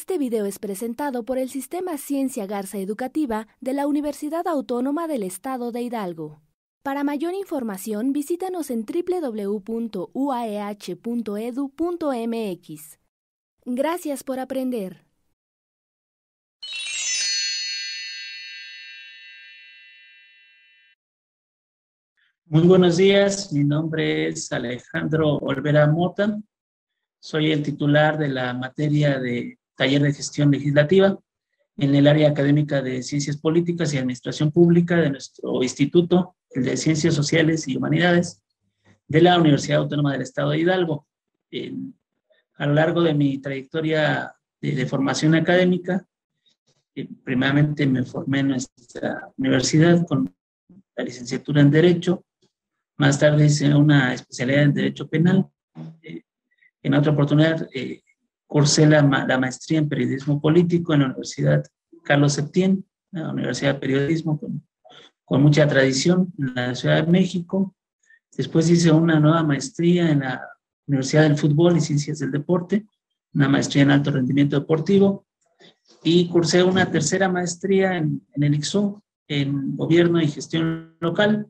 Este video es presentado por el Sistema Ciencia Garza Educativa de la Universidad Autónoma del Estado de Hidalgo. Para mayor información, visítanos en www.uaeh.edu.mx. Gracias por aprender. Muy buenos días, mi nombre es Alejandro Olvera Mota, soy el titular de la materia de Taller de Gestión Legislativa en el área académica de Ciencias Políticas y Administración Pública de nuestro instituto, el de Ciencias Sociales y Humanidades, de la Universidad Autónoma del Estado de Hidalgo. A lo largo de mi trayectoria de formación académica, primeramente me formé en nuestra universidad con la licenciatura en Derecho. Más tarde hice una especialidad en Derecho Penal. En otra oportunidad cursé la maestría en Periodismo Político en la Universidad Carlos Septién, la Universidad de Periodismo con mucha tradición en la Ciudad de México. Después hice una nueva maestría en la Universidad del Fútbol y Ciencias del Deporte, una maestría en Alto Rendimiento Deportivo, y cursé una tercera maestría en el ICSU, en Gobierno y Gestión Local.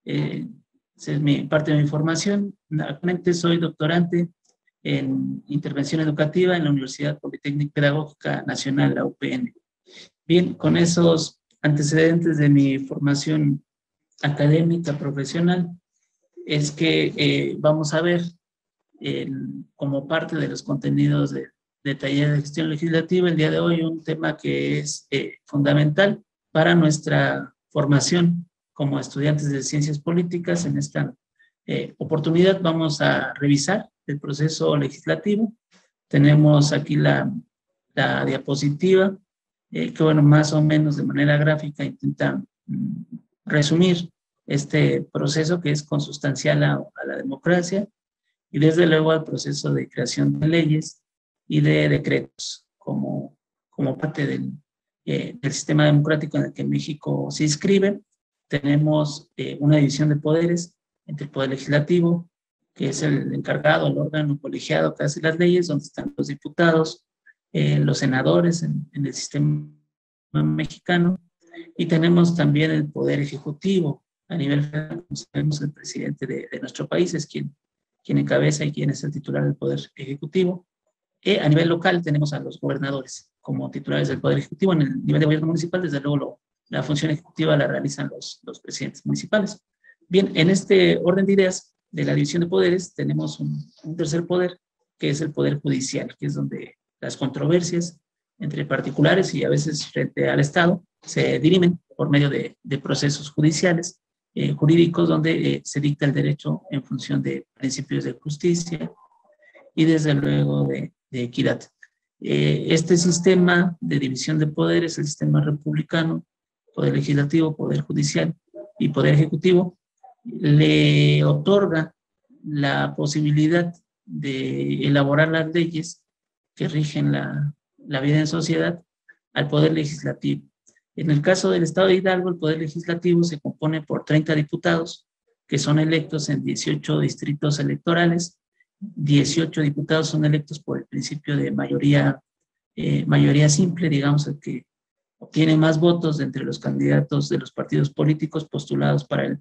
Esa es parte de mi formación. Actualmente soy doctorante en Intervención Educativa en la Universidad Politécnica Pedagógica Nacional, la UPN. Bien, con esos antecedentes de mi formación académica, profesional, es que vamos a ver como parte de los contenidos de Taller de Gestión Legislativa el día de hoy un tema que es fundamental para nuestra formación como estudiantes de Ciencias Políticas. En esta oportunidad vamos a revisar el proceso legislativo. Tenemos aquí la diapositiva, que bueno, más o menos de manera gráfica intenta resumir este proceso que es consustancial a la democracia y desde luego al proceso de creación de leyes y de decretos como parte del sistema democrático en el que México se inscribe. Tenemos una división de poderes entre el Poder Legislativo, que es el encargado, el órgano colegiado que hace las leyes, donde están los diputados, los senadores en el sistema mexicano, y tenemos también el Poder Ejecutivo a nivel federal. Como sabemos, el presidente de nuestro país es quien encabeza y quien es el titular del Poder Ejecutivo. A nivel local tenemos a los gobernadores como titulares del Poder Ejecutivo. En el nivel de gobierno municipal, desde luego, la función ejecutiva la realizan los presidentes municipales. Bien, en este orden de ideas de la división de poderes tenemos un tercer poder, que es el Poder Judicial, que es donde las controversias entre particulares y a veces frente al Estado se dirimen por medio de procesos judiciales, jurídicos, donde se dicta el derecho en función de principios de justicia y desde luego de equidad. Este sistema de división de poderes, el sistema republicano, Poder Legislativo, Poder Judicial y Poder Ejecutivo, le otorga la posibilidad de elaborar las leyes que rigen la vida en sociedad al Poder Legislativo. En el caso del Estado de Hidalgo, el Poder Legislativo se compone por 30 diputados que son electos en 18 distritos electorales. 18 diputados son electos por el principio de mayoría simple, digamos, el que obtiene más votos de entre los candidatos de los partidos políticos postulados para el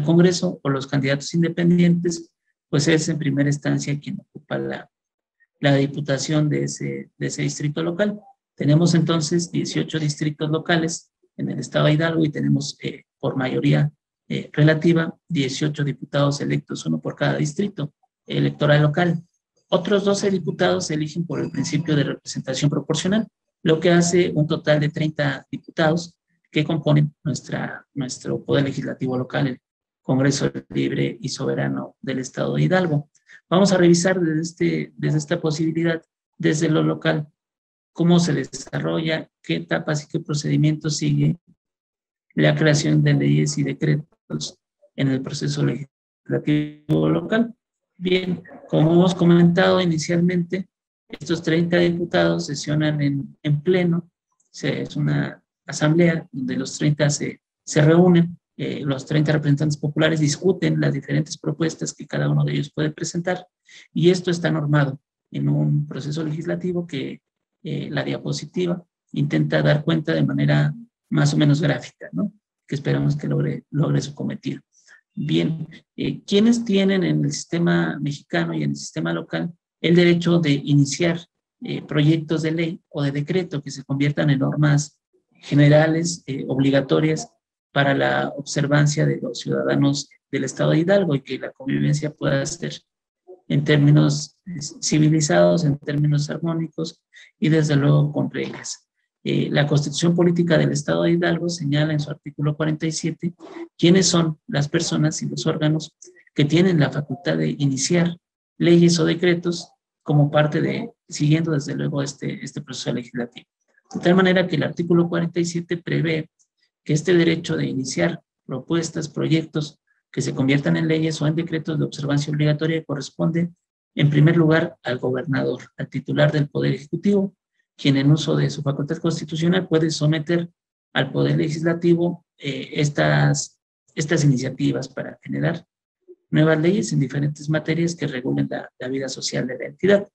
Congreso o los candidatos independientes, pues es en primera instancia quien ocupa la diputación de ese distrito local. Tenemos entonces 18 distritos locales en el Estado de Hidalgo y tenemos por mayoría relativa 18 diputados electos, uno por cada distrito electoral local. Otros 12 diputados se eligen por el principio de representación proporcional, lo que hace un total de 30 diputados que componen nuestro Poder Legislativo local, el Congreso Libre y Soberano del Estado de Hidalgo. Vamos a revisar desde esta posibilidad, desde lo local, cómo se desarrolla, qué etapas y qué procedimientos sigue la creación de leyes y decretos en el proceso legislativo local. Bien, como hemos comentado inicialmente, estos 30 diputados sesionan en pleno. Es una asamblea donde los 30 se reúnen, los 30 representantes populares discuten las diferentes propuestas que cada uno de ellos puede presentar, y esto está normado en un proceso legislativo que la diapositiva intenta dar cuenta de manera más o menos gráfica, ¿no? Que esperamos que logre su cometido. Bien, ¿quiénes tienen en el sistema mexicano y en el sistema local el derecho de iniciar proyectos de ley o de decreto que se conviertan en normas generales, obligatorias para la observancia de los ciudadanos del Estado de Hidalgo y que la convivencia pueda ser en términos civilizados, en términos armónicos y desde luego con reglas? La Constitución Política del Estado de Hidalgo señala en su artículo 47 quiénes son las personas y los órganos que tienen la facultad de iniciar leyes o decretos como parte de, siguiendo desde luego este proceso legislativo. De tal manera que el artículo 47 prevé que este derecho de iniciar propuestas, proyectos que se conviertan en leyes o en decretos de observancia obligatoria corresponde en primer lugar al gobernador, al titular del Poder Ejecutivo, quien en uso de su facultad constitucional puede someter al Poder Legislativo estas iniciativas para generar nuevas leyes en diferentes materias que regulen la vida social de la entidad.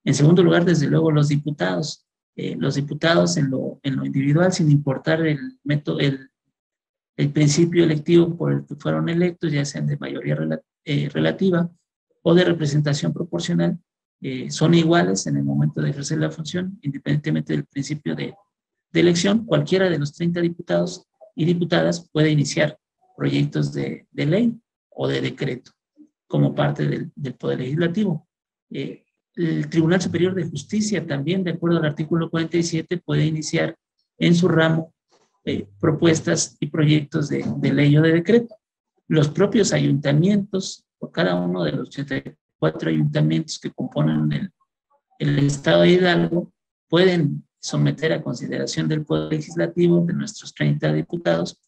En segundo lugar, desde luego, los diputados. Los diputados en lo individual, sin importar el método, el principio electivo por el que fueron electos, ya sean de mayoría relativa o de representación proporcional, son iguales en el momento de ejercer la función, independientemente del principio de elección. Cualquiera de los 30 diputados y diputadas puede iniciar proyectos de ley o de decreto como parte del Poder Legislativo. El Tribunal Superior de Justicia también, de acuerdo al artículo 47, puede iniciar en su ramo propuestas y proyectos de ley o de decreto. Los propios ayuntamientos, o cada uno de los 84 ayuntamientos que componen el Estado de Hidalgo, pueden someter a consideración del Poder Legislativo, de nuestros 30 diputados,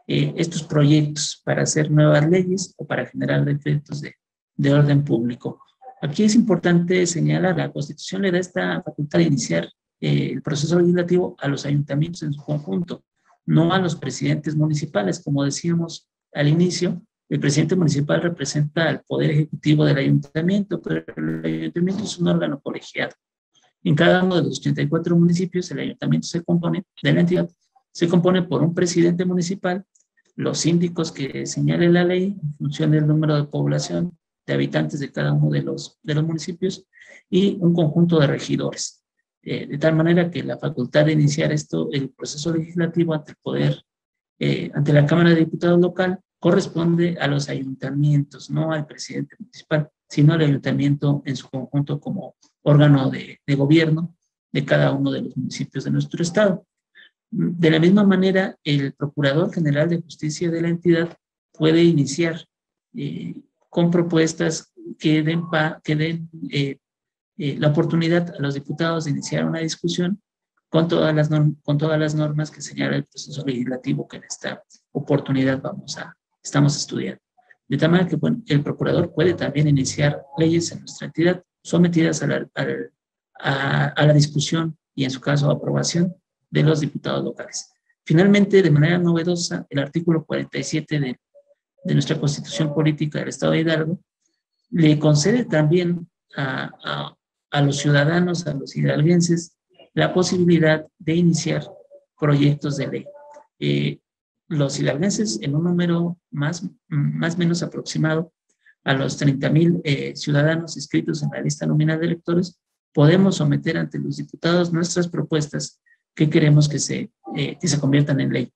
estos proyectos para hacer nuevas leyes o para generar decretos de orden público. Aquí es importante señalar, la Constitución le da esta facultad de iniciar el proceso legislativo a los ayuntamientos en su conjunto, no a los presidentes municipales. Como decíamos al inicio, el presidente municipal representa al poder ejecutivo del ayuntamiento, pero el ayuntamiento es un órgano colegiado. En cada uno de los 84 municipios, el ayuntamiento de la entidad se compone por un presidente municipal, los síndicos que señale la ley en función del número de población, de habitantes de cada uno de los municipios, y un conjunto de regidores. De tal manera que la facultad de iniciar el proceso legislativo ante el poder, ante la Cámara de Diputados local, corresponde a los ayuntamientos, no al presidente municipal, sino al ayuntamiento en su conjunto como órgano de gobierno de cada uno de los municipios de nuestro estado. De la misma manera, el Procurador General de Justicia de la entidad puede iniciar con propuestas que den la oportunidad a los diputados de iniciar una discusión con todas las normas que señala el proceso legislativo que en esta oportunidad estamos estudiando. De tal manera que el procurador puede también iniciar leyes en nuestra entidad sometidas a la discusión y en su caso aprobación de los diputados locales. Finalmente, de manera novedosa, el artículo 47 de nuestra Constitución Política del Estado de Hidalgo le concede también a los ciudadanos, a los hidalguenses, la posibilidad de iniciar proyectos de ley. Los hidalguenses, en un número más o menos aproximado a los 30,000 ciudadanos inscritos en la lista nominal de electores, podemos someter ante los diputados nuestras propuestas que queremos que se conviertan en ley.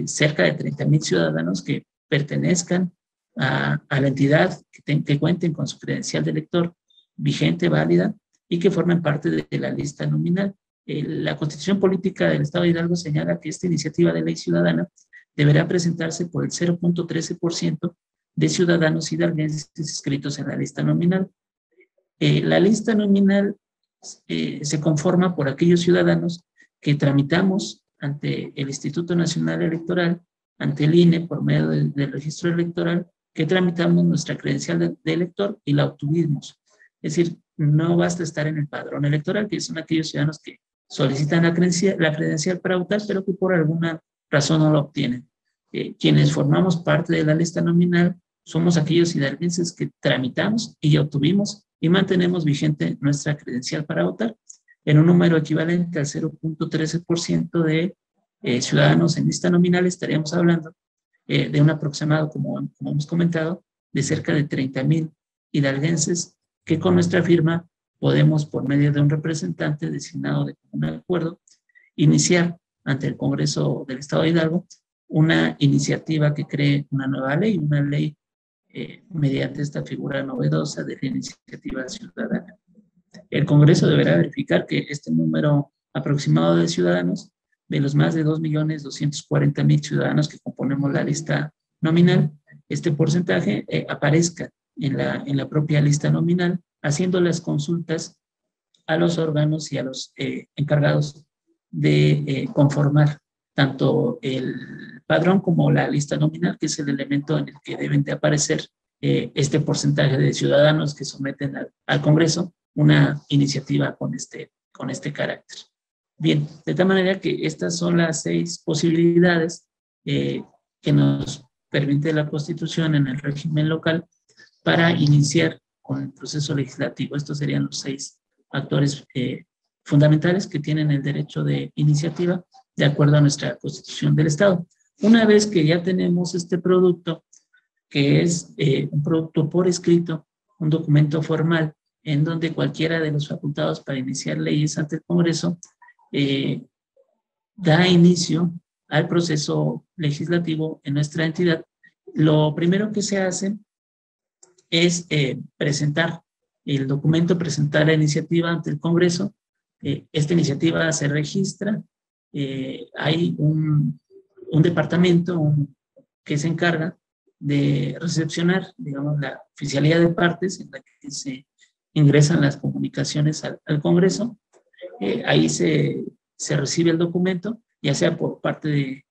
Cerca de 30,000 ciudadanos que pertenezcan a la entidad, que cuenten con su credencial de elector vigente, válida, y que formen parte de la lista nominal. La Constitución Política del Estado de Hidalgo señala que esta iniciativa de ley ciudadana deberá presentarse por el 0.13% de ciudadanos hidalguenses inscritos en la lista nominal. La lista nominal se conforma por aquellos ciudadanos que tramitamos ante el Instituto Nacional Electoral, ante el INE por medio del registro electoral, que tramitamos nuestra credencial de elector y la obtuvimos. Es decir, no basta estar en el padrón electoral, que son aquellos ciudadanos que solicitan la credencial para votar, pero que por alguna razón no la obtienen. Quienes formamos parte de la lista nominal somos aquellos hidalguenses que tramitamos y obtuvimos y mantenemos vigente nuestra credencial para votar. en un número equivalente al 0.13% de ciudadanos en lista nominal, estaríamos hablando de un aproximado, como hemos comentado, de cerca de 30,000 hidalguenses que con nuestra firma podemos, por medio de un representante designado de común acuerdo, iniciar ante el Congreso del Estado de Hidalgo una iniciativa que cree una nueva ley, una ley mediante esta figura novedosa de la iniciativa ciudadana. El Congreso deberá verificar que este número aproximado de ciudadanos, de los más de 2.240.000 ciudadanos que componemos la lista nominal, este porcentaje aparezca en la propia lista nominal, haciendo las consultas a los órganos y a los encargados de conformar tanto el padrón como la lista nominal, que es el elemento en el que deben de aparecer este porcentaje de ciudadanos que someten al Congreso una iniciativa con este carácter. Bien, de tal manera que estas son las 6 posibilidades que nos permite la Constitución en el régimen local para iniciar con el proceso legislativo. Estos serían los 6 actores fundamentales que tienen el derecho de iniciativa de acuerdo a nuestra Constitución del Estado. Una vez que ya tenemos este producto, que es un producto por escrito, un documento formal, en donde cualquiera de los facultados para iniciar leyes ante el Congreso da inicio al proceso legislativo en nuestra entidad, lo primero que se hace es presentar el documento, presentar la iniciativa ante el Congreso. Esta iniciativa se registra, hay un departamento que se encarga de recepcionar, digamos, la oficialía de partes en la que se ingresan las comunicaciones al Congreso. Ahí se recibe el documento, ya sea por parte de,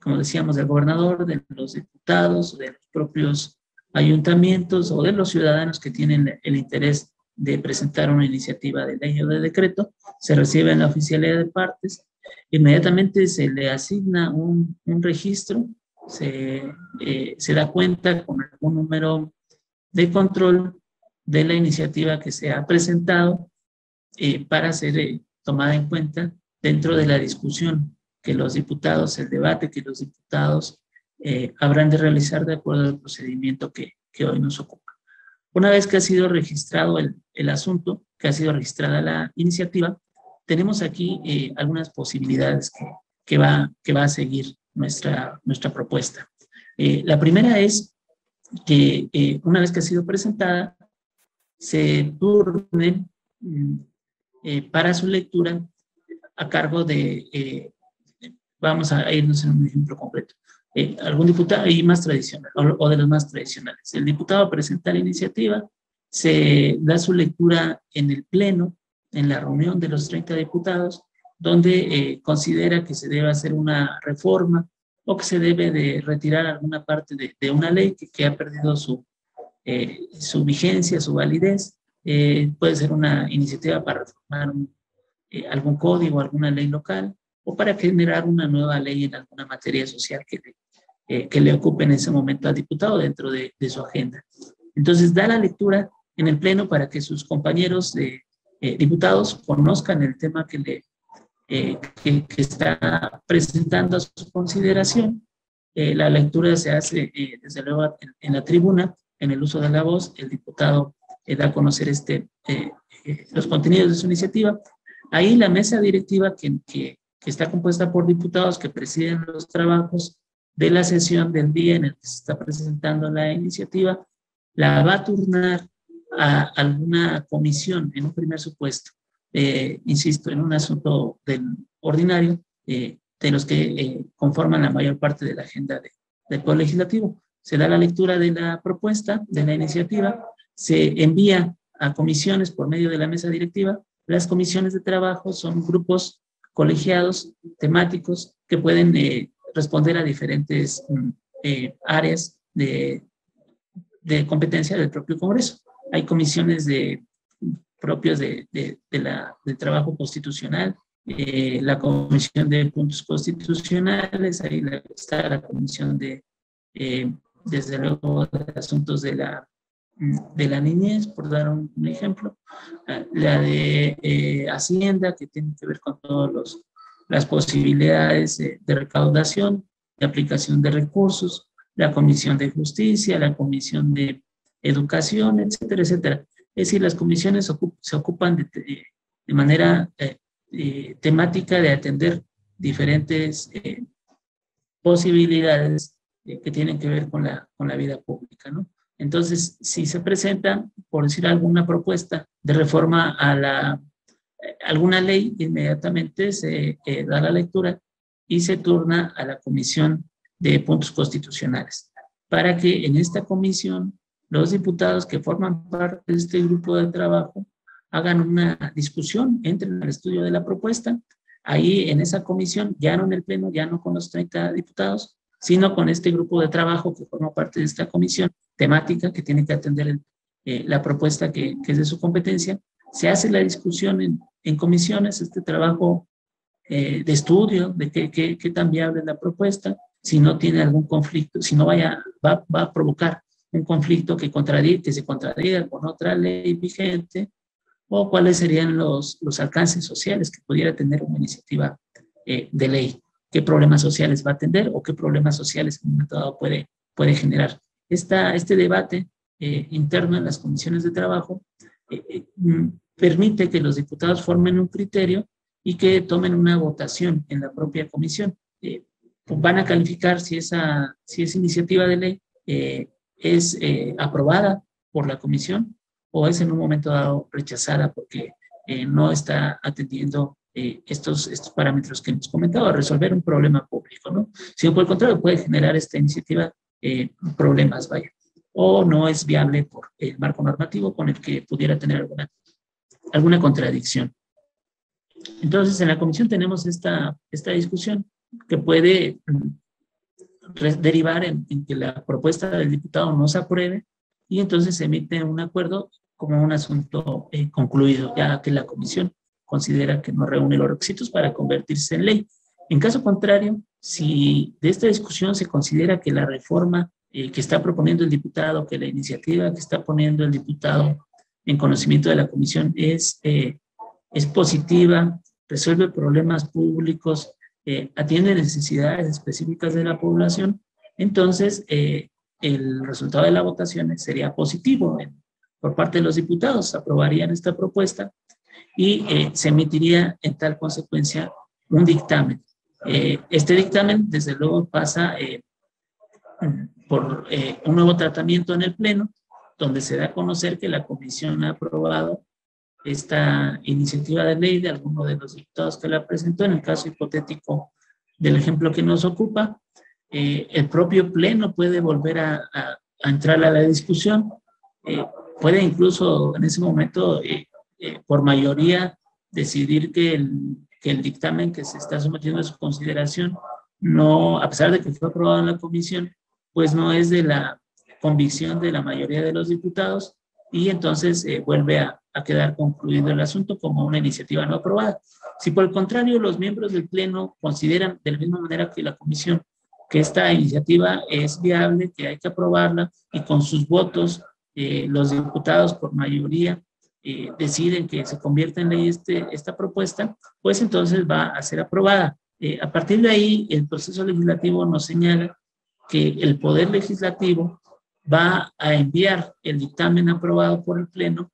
como decíamos, del gobernador, de los diputados, de los propios ayuntamientos o de los ciudadanos que tienen el interés de presentar una iniciativa de ley o de decreto. Se recibe en la oficialía de partes, inmediatamente se le asigna un registro, se da cuenta con algún número de control de la iniciativa que se ha presentado para ser tomada en cuenta dentro de la discusión que los diputados, el debate que los diputados habrán de realizar de acuerdo al procedimiento que hoy nos ocupa. Una vez que ha sido registrado el asunto, que ha sido registrada la iniciativa, tenemos aquí algunas posibilidades que va a seguir nuestra propuesta. La primera es que una vez que ha sido presentada, se turne para su lectura a cargo de, vamos a irnos en un ejemplo concreto, algún diputado y más tradicional, o de los más tradicionales. El diputado presenta la iniciativa, se da su lectura en el pleno, en la reunión de los 30 diputados, donde considera que se debe hacer una reforma o que se debe de retirar alguna parte de una ley que ha perdido su vigencia, su validez. Puede ser una iniciativa para reformar algún código, alguna ley local, o para generar una nueva ley en alguna materia social que le ocupe en ese momento al diputado dentro de su agenda. Entonces, da la lectura en el pleno para que sus compañeros diputados conozcan el tema que está presentando a su consideración. La lectura se hace, desde luego, en la tribuna, en el uso de la voz. El diputado da a conocer los contenidos de su iniciativa. Ahí la mesa directiva que está compuesta por diputados que presiden los trabajos de la sesión del día en el que se está presentando la iniciativa, la va a turnar a alguna comisión en un primer supuesto, insisto, en un asunto ordinario, de los que conforman la mayor parte de la agenda del Poder Legislativo. Se da la lectura de la propuesta, de la iniciativa, se envía a comisiones por medio de la mesa directiva. Las comisiones de trabajo son grupos colegiados temáticos que pueden responder a diferentes áreas de competencia del propio Congreso. Hay comisiones propias del trabajo constitucional, la comisión de puntos constitucionales, ahí está la comisión desde luego, de asuntos de de la niñez, por dar un ejemplo, la de Hacienda, que tiene que ver con todas las posibilidades de recaudación, de aplicación de recursos, la Comisión de Justicia, la Comisión de Educación, etcétera, etcétera. Es decir, las comisiones se ocupan de manera temática de atender diferentes posibilidades que tienen que ver con la vida pública, ¿no? Entonces, si se presenta, por decir alguna propuesta de reforma a alguna ley, inmediatamente se da la lectura y se turna a la Comisión de Puntos Constitucionales, para que en esta comisión los diputados que forman parte de este grupo de trabajo hagan una discusión, entren al estudio de la propuesta. Ahí en esa comisión, ya no en el pleno, ya no con los 30 diputados, sino con este grupo de trabajo que forma parte de esta comisión temática que tiene que atender la propuesta que es de su competencia. Se hace la discusión en comisiones, este trabajo de estudio de qué tan viable es la propuesta, si no tiene algún conflicto, si no va a provocar un conflicto que se contradiga con otra ley vigente, o cuáles serían los alcances sociales que pudiera tener una iniciativa de ley, qué problemas sociales va a atender o qué problemas sociales en un momento dado puede generar. Este debate interno en las comisiones de trabajo permite que los diputados formen un criterio y que tomen una votación en la propia comisión. Van a calificar si esa iniciativa de ley es aprobada por la comisión o es en un momento dado rechazada porque no está atendiendo estos parámetros que hemos comentado, a resolver un problema público, ¿no? Si por el contrario puede generar esta iniciativa problemas, vaya, o no es viable por el marco normativo con el que pudiera tener alguna contradicción. Entonces, en la comisión tenemos esta discusión que puede derivar en que la propuesta del diputado no se apruebe y entonces se emite un acuerdo como un asunto concluido, ya que la comisión considera que no reúne los requisitos para convertirse en ley. En caso contrario, si de esta discusión se considera que la reforma que está proponiendo el diputado, que la iniciativa que está poniendo el diputado en conocimiento de la comisión es positiva, resuelve problemas públicos, atiende necesidades específicas de la población, entonces el resultado de la votación sería positivo por parte de los diputados, aprobarían esta propuesta y se emitiría en tal consecuencia un dictamen. Este dictamen, desde luego, pasa por un nuevo tratamiento en el Pleno, donde se da a conocer que la comisión ha aprobado esta iniciativa de ley de alguno de los diputados que la presentó. En el caso hipotético del ejemplo que nos ocupa, el propio Pleno puede volver a entrar a la discusión, puede incluso en ese momento, por mayoría, decidir que el dictamen que se está sometiendo a su consideración, no, a pesar de que fue aprobado en la comisión, pues no es de la convicción de la mayoría de los diputados y entonces vuelve a quedar concluido el asunto como una iniciativa no aprobada. Si por el contrario los miembros del Pleno consideran de la misma manera que la comisión que esta iniciativa es viable, que hay que aprobarla y con sus votos los diputados por mayoría deciden que se convierta en ley esta propuesta, pues entonces va a ser aprobada. A partir de ahí, el proceso legislativo nos señala que el Poder Legislativo va a enviar el dictamen aprobado por el Pleno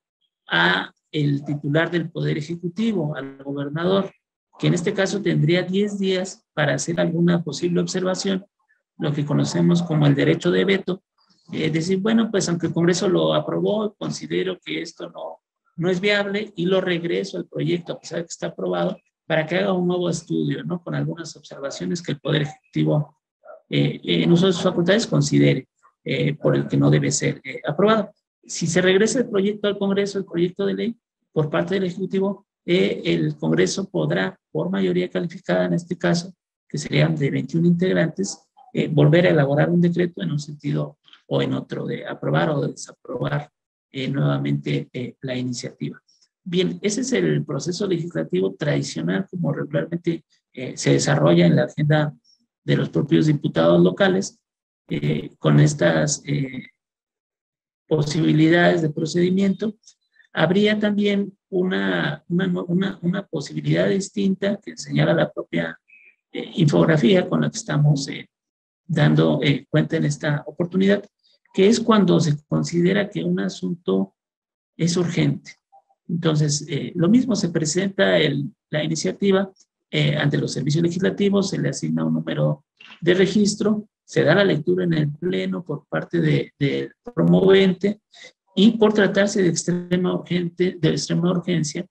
a el titular del Poder Ejecutivo, al gobernador, que en este caso tendría 10 días para hacer alguna posible observación, lo que conocemos como el derecho de veto, decir, bueno, pues aunque el Congreso lo aprobó, considero que esto no es viable y lo regreso al proyecto, a pesar de que está aprobado, para que haga un nuevo estudio, ¿no? Con algunas observaciones que el Poder Ejecutivo, en uso de sus facultades, considere por el que no debe ser aprobado. Si se regresa el proyecto al Congreso, el proyecto de ley, por parte del Ejecutivo, el Congreso podrá, por mayoría calificada en este caso, que serían de 21 integrantes, volver a elaborar un decreto en un sentido o en otro, de aprobar o de desaprobar nuevamente la iniciativa. Bien, ese es el proceso legislativo tradicional como regularmente se desarrolla en la agenda de los propios diputados locales, con estas posibilidades de procedimiento, habría también una posibilidad distinta que señala la propia infografía con la que estamos dando cuenta en esta oportunidad, que es cuando se considera que un asunto es urgente. Entonces, lo mismo se presenta la iniciativa ante los servicios legislativos, se le asigna un número de registro, se da la lectura en el pleno por parte del promovente y por tratarse de extrema urgencia,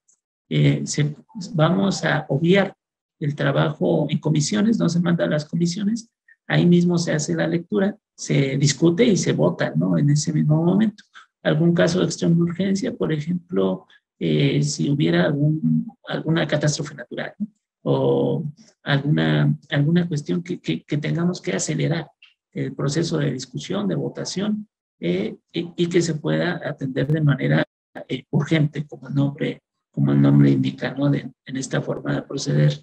vamos a obviar el trabajo en comisiones, no se manda a las comisiones, ahí mismo se hace la lectura, se discute y se vota, ¿no? En ese mismo momento. Algún caso de extrema urgencia, por ejemplo, si hubiera alguna catástrofe natural, ¿no? O alguna cuestión que tengamos que acelerar el proceso de discusión, de votación, y que se pueda atender de manera urgente, como el nombre indica, ¿no? En esta forma de proceder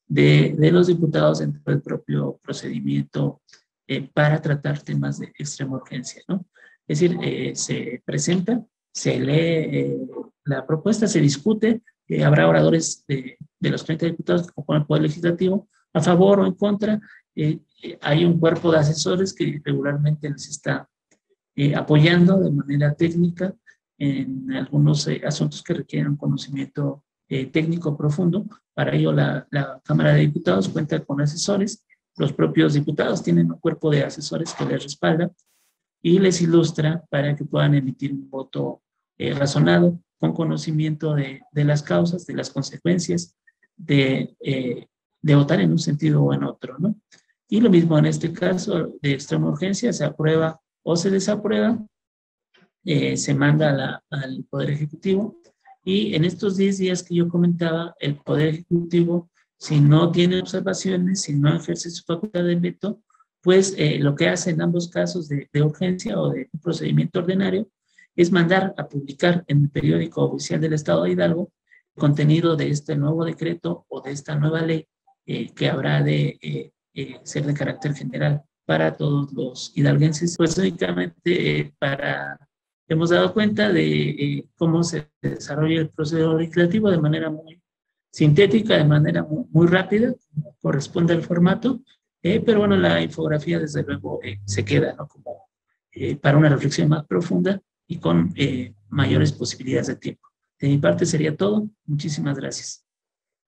de los diputados dentro del propio procedimiento para tratar temas de extrema urgencia, ¿no? Es decir, se presenta, se lee la propuesta, se discute, habrá oradores de los 30 diputados que componen el Poder Legislativo, a favor o en contra. Hay un cuerpo de asesores que regularmente les está apoyando de manera técnica en algunos asuntos que requieren conocimiento técnico profundo. Para ello, la Cámara de Diputados cuenta con asesores. Los propios diputados tienen un cuerpo de asesores que les respalda y les ilustra para que puedan emitir un voto razonado, con conocimiento de las causas, de las consecuencias, de votar en un sentido o en otro, ¿no? Y lo mismo en este caso de extrema urgencia, se aprueba o se desaprueba, se manda al Poder Ejecutivo, y en estos 10 días que yo comentaba, el Poder Ejecutivo, si no tiene observaciones, si no ejerce su facultad de veto, pues lo que hace en ambos casos de urgencia o de procedimiento ordinario es mandar a publicar en el periódico oficial del Estado de Hidalgo el contenido de este nuevo decreto o de esta nueva ley que habrá de ser de carácter general para todos los hidalguenses. Pues únicamente hemos dado cuenta de cómo se desarrolla el proceso legislativo de manera muy sintética, de manera muy rápida, como corresponde al formato, pero bueno, la infografía desde luego se queda, ¿no? Como para una reflexión más profunda y con mayores posibilidades de tiempo. De mi parte sería todo. Muchísimas gracias.